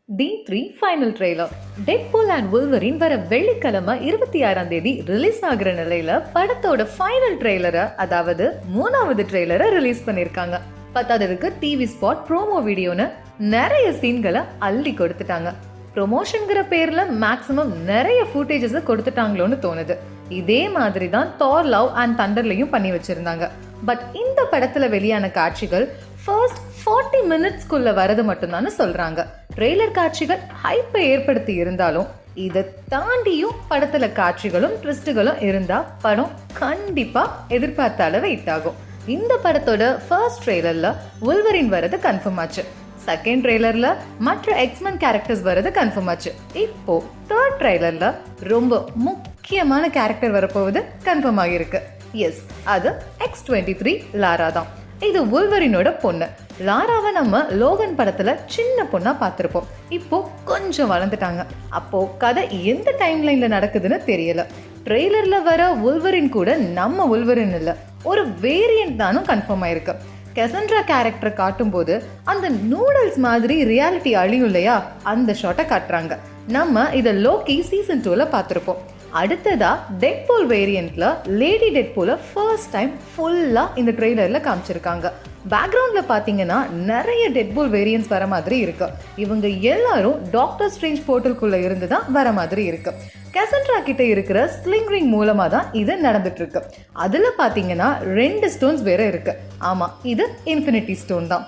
D3 final trailer. Deadpool and Wolverine வர வெள்ளிக்கிழமை 26ஆம் தேதி ரிலீஸ் ஆகிற நிலையில படத்தோட ஃபைனல் ட்ரெய்லரை, அதாவது 3வது ட்ரெய்லரை ரிலீஸ் பண்ணிருக்காங்க. பத்தாததுக்கு டிவி ஸ்பாட், ப்ரோமோ வீடியோன்னு நிறைய சீன்களை அள்ளி கொடுத்துட்டாங்க. ப்ரொமோஷன்கிற பேர்ல மேக்ஸிமம் நிறைய ஃபுட்டேஜஸ் கொடுத்துட்டாங்களோன்னு தோணுது. இதே மாதிரி தான் தார் லவ் அண்ட் தண்டர்லையும் பண்ணி வச்சிருந்தாங்க. பட் இந்த படத்துல வெளியான காட்சிகள் ஃபர்ஸ்ட் 40 மினிட்ஸ்க்குள்ள வரது மட்டும்தான் சொல்றாங்க. ட்ரெய்லர் காட்சிகள் ஹைப்பை ஏற்படுத்தி இருந்தாலும் இதை தாண்டியும் படத்துல காட்சிகளும் ட்விஸ்டுகளும் இருந்தா படம் கண்டிப்பா எதிர்பார்த்த அளவு ஹிட் ஆகும். இந்த படத்தோட ஃபர்ஸ்ட் ட்ரெய்லர்ல வுல்வரின் வரது கன்ஃபார்ம் ஆச்சு. செகண்ட் ட்ரெய்லர்ல மற்ற எக்ஸ்மென் கேரக்டர்ஸ் வரது கன்ஃபார்ம் ஆச்சு. இப்போ தேர்ட் ட்ரெய்லர்ல ரொம்ப முக்கியமான கேரக்டர் வரப்போவது கன்ஃபார்ம் ஆகியிருக்கு. எஸ், அது X-23 லாரா தான். இது வுல்வரினோட பொண்ணு. லாராவை நம்ம லோகன் படத்துல சின்ன பொண்ணா பார்த்திருப்போம். இப்போ கொஞ்சம் வளர்ந்துட்டாங்க. அப்போ கதை எந்த டைம் லைன்ல நடக்குதுன்னு தெரியல. ட்ரெய்லர்ல வர வுல்வரின் கூட நம்ம வுல்வரின் இல்ல, ஒரு வேரியன்ட் தானும் கன்ஃபார்ம் ஆயிருக்கு. கெசன்ட்ரா கேரக்டர் காட்டும் போது அந்த நூடல்ஸ் மாதிரி ரியாலிட்டி அழியும் இல்லையா, அந்த ஷாட்டை காட்டுறாங்க. நம்ம இதை லோக்கி சீசன் 2ல பார்த்துருப்போம். அடுத்ததா டெட்பூல் வேரியன்ட்ல லேடி டெட்பூலை ஃபர்ஸ்ட் டைம் ஃபுல்லா இந்த ட்ரெய்லர்ல காமிச்சிருக்காங்க. பேக்ரவுண்ட்ல பாத்தீங்கன்னா நிறைய டெட்பூல் வேரியன்ட்ஸ் வர மாதிரி இருக்கு. இவங்க எல்லாரும் டாக்டர் ஸ்ட்ரேஞ்ச் போர்ட்டலுக்குள்ள இருந்து தான் வர மாதிரி இருக்கு. கெசன்ட்ரா கிட்ட இருக்கிற ஸ்லிங் ரிங் மூலமா தான் இது நடந்துட்டு இருக்கு. அதுல பாத்தீங்கன்னா 2 ஸ்டோன்ஸ் வேற இருக்கு. ஆமா, இது இன்ஃபினிட்டி ஸ்டோன் தான்.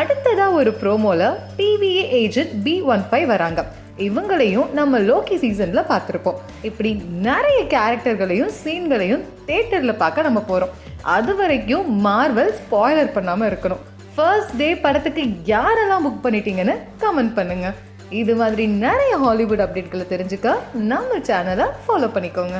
அடுத்ததா ஒரு ப்ரோமோல TVA ஏஜென்ட் B15 வராங்க. இவங்களையும் நம்ம லோக்கி சீசன்ல பார்த்துருப்போம். இப்படி நிறைய கேரக்டர்களையும் சீன்களையும் தியேட்டர்ல பார்க்க நம்ம போறோம். அது வரைக்கும் மார்வெல் ஸ்பாய்லர் பண்ணாம இருக்கணும். ஃபர்ஸ்ட் டே படத்துக்கு யாரெல்லாம் புக் பண்ணிட்டீங்கன்னு கமெண்ட் பண்ணுங்க. இது மாதிரி நிறைய ஹாலிவுட் அப்டேட்களை தெரிஞ்சுக்க நம்ம சேனலை ஃபாலோ பண்ணிக்கோங்க.